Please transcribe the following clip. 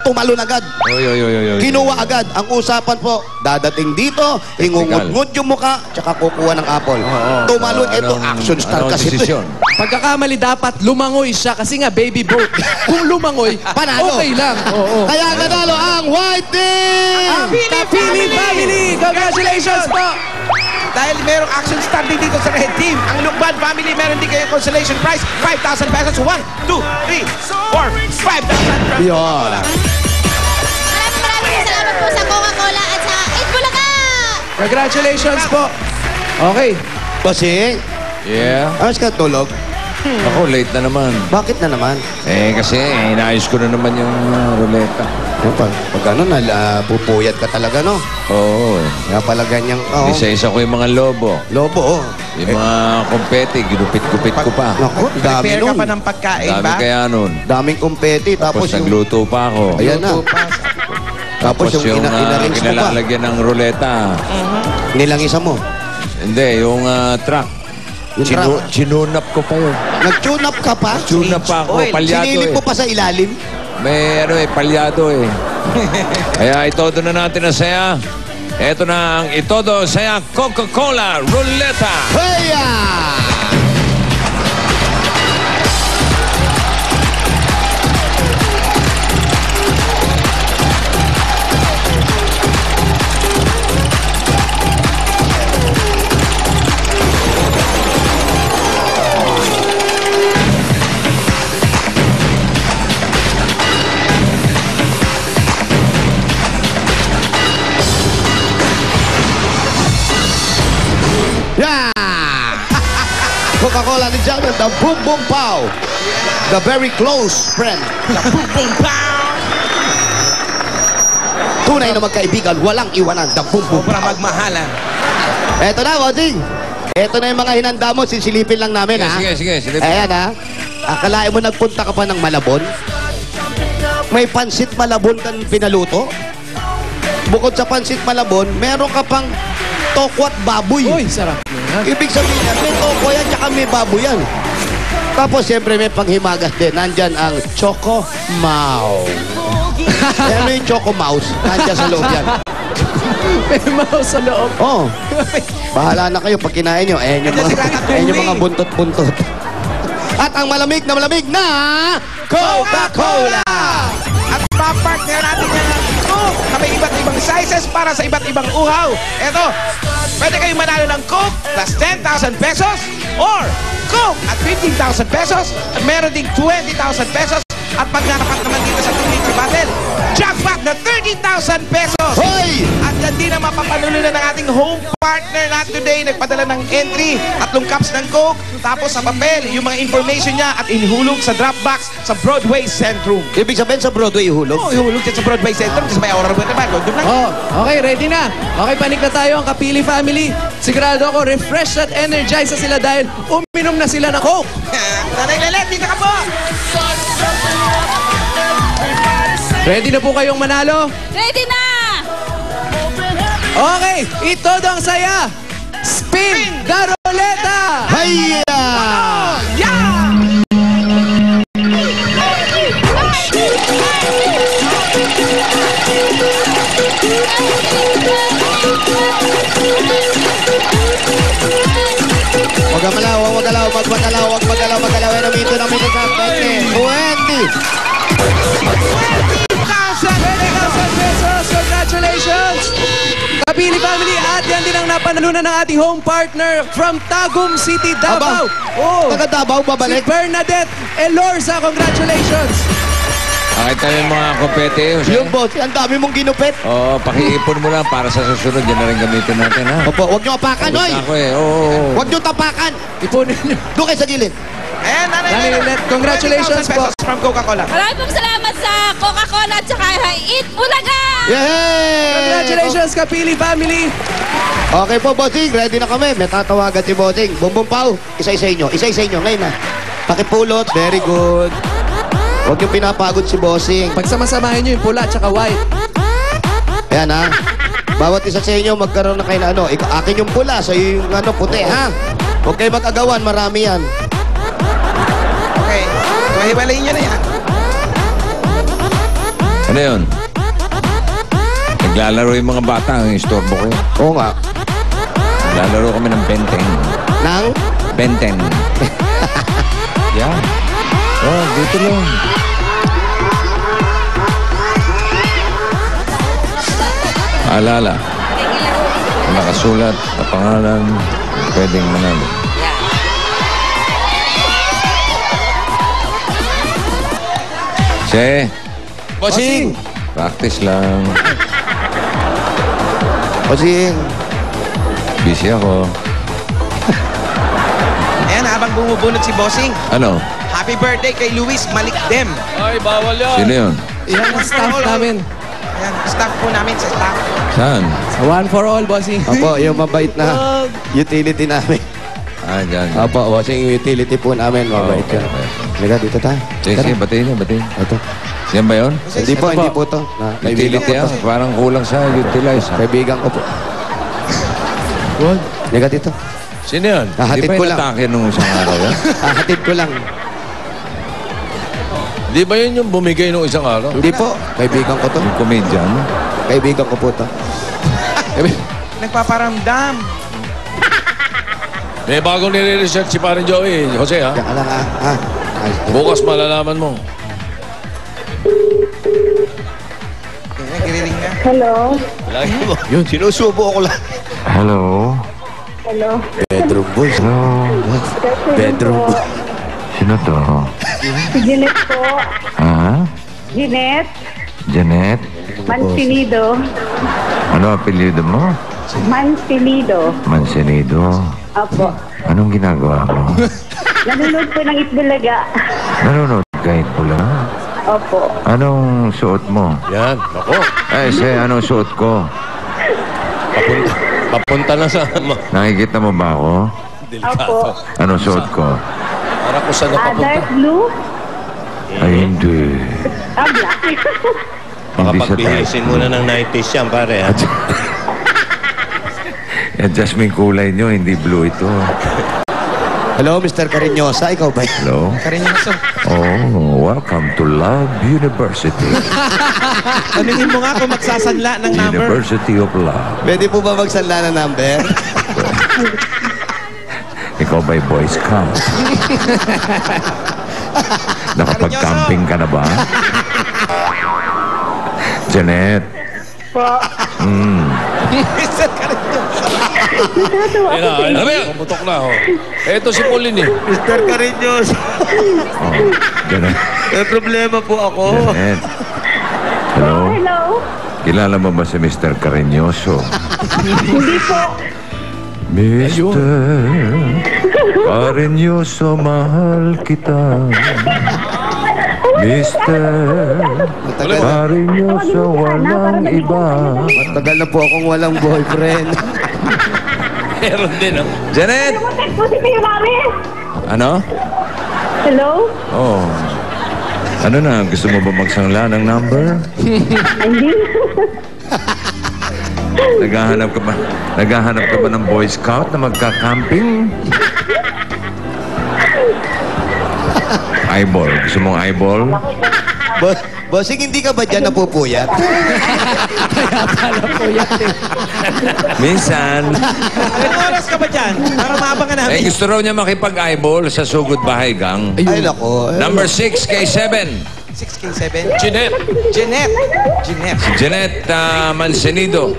tumalon agad. Kinuha agad. Ang usapan po, dadating dito, ingungut-ngut yung muka, tsaka kukuha ng apple. Tumalon, ito, action star kasi ito. Pagkakamali dapat lumangoy siya kasi nga baby boat. Kung lumangoy, panalo. Okay lang. Kaya nanalo ang White Team! Kapili Family! Congratulations po! Dahil merong action star din dito sa Red Team. Ang Lukban family, meron din kayong consolation prize, 5,000 pesos. 1, 2, 3, 4, 5,000 pesos. Yun. Maraming salamat po sa Coca-Cola at sa Eat Bulaga! Congratulations po! Okay. Kasi, ayos ka tulog? Ako, late na naman. Bakit na naman? Kasi inayos ko na naman yung ruleta. Pag ano, pupuyat ka talaga, no? Oo. Kaya pala ganyang, Isa-isa ko yung mga lobo. Lobo, Yung mga kumpete, ginupit-gupit ko pa. Naku, dami Prepare ka nun. pa ng pagkain Dami ba? kaya nun. Daming kumpeti. Tapos nagluto pa ako. Ayan na. Tapos yung inarrange mo pa. kinalalagyan ng ruleta. Nilangisa mo. Hindi, yung truck. Yung truck. Chinunap ko pa yun. Nag-tune up ka pa? Tunap pa ako, palyado Sinilip mo pa sa ilalim? May palyado Kaya itodo na natin ang saya. Ito na ang itodo saya Coca-Cola Ruleta. Heya! Coca-Cola ni Jalman, the Boom Boom Pow. The very close friend. The Boom Boom Pow! Tunay na magkaibigan, walang iwanan. The Boom Boom Sobrang Pow. magmahalan. Eto na, Bossing. Eto na yung mga hinanda mo. Sisilipin lang namin, ha? Sige, silipin. Ayan, ha? Akalain mo nagpunta ka pa ng Malabon? May pansit Malabon kang pinaluto? Bukod sa pansit Malabon, meron ka pang tokwat baboy. Uy, sarap. Ibig sabihin yan, may toko yan, tsaka may baboy yan. Tapos, siyempre, may panghimagas din. Nandyan ang Choco Mau. Ano yung Choco Mouse? Nandyan sa loob yan. May mouse sa loob. Oh. Bahala na kayo pag kinain nyo. Ayan yung mga buntot-buntot. At ang malamig na Coca-Cola! At papartner natin yan ng Coke na may iba't ibang sizes para sa iba't ibang uhaw. Eto, pwede kayong manalo ng Coke plus 10,000 pesos or Coke at 15,000 pesos at meron ding 20,000 pesos at pag narapat naman dito sa 2-liter bottle, jackpot na 30,000 pesos! Hoy! At yan din ang mapapanulunan ng ating home partner natin today. Nagpadala ng entry, 3 cups ng Coke, tapos sa papel, yung mga information niya at inihulog sa drop box sa Broadway Centrum. Ibig sabihin sa Broadway ihulog? Oo, ihulog dyan sa Broadway Centrum kasi may aura ba naman. Doon lang. Okay, ready na. Okay, panik na tayo ang Kapili Family. Sigurado ako, refreshed at energized na sila dahil uminom na sila ng Coke. Nanay Lelet, dito ka po! Ready na po kayong manalo? Ready na! Okay, ito ang saya. Spin the Ruleta! Hayya! Huwag magalaw. Yan ang mito sa 20. 20,000 pesos! Congratulations! Kapili Family, at yan din ang napanalunan ng ating home partner from Tagum City, Davao. Taga Davao, babalik. Si Bernadette Elorza, congratulations! Pakita yung mga kompete. Yung boss, ang dami mong ginupit. Oo, pakiipon mo lang para sa susunod. Yan na rin gamitin natin, ha? Opo, huwag nyo apakan, oy! Ako Oo. Huwag nyo tapakan. Ipunin nyo. Doon kayo sa gilid. Ayan, Nanay Nanay Lelet. Lelet, congratulations 20,000 pesos from Coca-Cola. Maraming pong salamat sa Coca-Cola at saka Eat Bulaga! Yay! Congratulations, Kapili Family! Okay po, Bossing. Ready na kami. May tatawagan si Bossing. Bumbong Pao, isa-isa inyo. Isa-isa inyo. Ngayon na. Pakipulot. Very good. Huwag yung pinapagod si Bossing. Pagsamasamahin nyo yung pula at saka white. Ayan, ha? Bawat isa sa inyo, magkaroon na kayo na ano. Akin yung pula, so yung ano, puti, ha? Huwag kayo mag-agawan. Marami yan. Okay, mahiwalayin nyo na yan. Ano yun? Naglalaro yung mga bata. Ang istorbo ko yun. Oo nga. Naglalaro kami ng benteng. Nang? Benteng. Yan. Oh, dito lang. Alala. Nakasulat na pangalan, pwedeng manalo. Che, Bossing! practice lang. Bossing! Busy ako. Ayan, habang bumubunot si Bossing, Ano? happy birthday kay Luis Malikdem. Sino yun? Yan ang staff namin. Ayan, staff po namin sa staff. Saan? One for all, bossing. Opo, yung mabait na utility namin. Ah, dyan. Opo, bossing, yung utility po namin. Mabait okay, yun. okay. Halika, dito tayo. Sige, batiin niya, batiin. Ito. Yan ba yun? Hindi po, hindi po to. Utility ah. Parang kulang sa utilize. ah. Kaibigan ko po. Halika dito. Sino yun? Hahatid Di ba ko lang. inatake nung isang araw yan? Hatid ko lang. Di ba yun yung bumigay nung isang araw? Hindi po. Kaibigan ko to. Yung comedian. Kaibigan ko po to. Nagpaparamdam. May bagong nire-research si Parin Joey, Jose ha? Diyan ka lang ha. Bukas malalaman mo. Nagiriring na. Hello? Lagi mo. Yun, sinusubo ako lang. Hello? Hello? Bedroom boys. Hello? Bedroom po. boys. Sino to? Si Jeanette po. Ha? Jeanette Janet? Mansinido. Ano apelyido mo? Mansinido. Mansenido. Opo. Anong ginagawa mo? Nanonood po ng Itbulaga. Nanonood kahit pula? Opo. Anong suot mo? Yan, ako. Anong suot ko? Papunta na sa... Nakikita mo ba ako? Opo. Anong suot ko? Para ko saan napapunta. Dark blue. Ay, hindi. Black. Baka Hindi sa pagbihisin muna ng 90s yan, pare. Ha? Adjust mo yung kulay nyo, hindi blue ito. Hello, Mr. Cariñosa. Ikaw ba? Hello? Karinyoso. Oh, welcome to Love University. Tanungin mo nga kung magsasanla ng number. University of Love. Pwede po ba magsanla ng number? Ikaw ba'y Boy Scout? Nakapag-camping ka na ba? Janet. Po. Mr. Karinyoso. Natutuwa Ayun ako na, sa ayun inyo. na, pumutok na ho. Eto si Pauline eh. Mr. Cariñosa. Oh, Janet. May problema po ako. Janet. Hello? Hello? Kilala mo ba si Mr. Cariñoso? Hindi po. Mr. Cariñoso, mahal kita. Mr. Cariñoso, walang iba. Matagal na po akong walang boyfriend. Meron din oh. Janet! Text po si Kuya Mami. Ano? Hello? Oh. Ano na? Gusto mo ba magsangla ng number? Hindi. Naghahanap ka ba ng Boy Scout na magka-camping? Eyeball. Gusto mong eyeball? Bossing, hindi ka ba dyan napupuyat? Minsan. Ilang oras ka ba dyan? Para maabang ka namin. Gusto raw niya makipag-eyeball sa Sugod Bahay Gang. Ay, nako. Number 6 kay 7. 6K7. Jeanette. Jeanette. Jeanette. Janet Mansenido.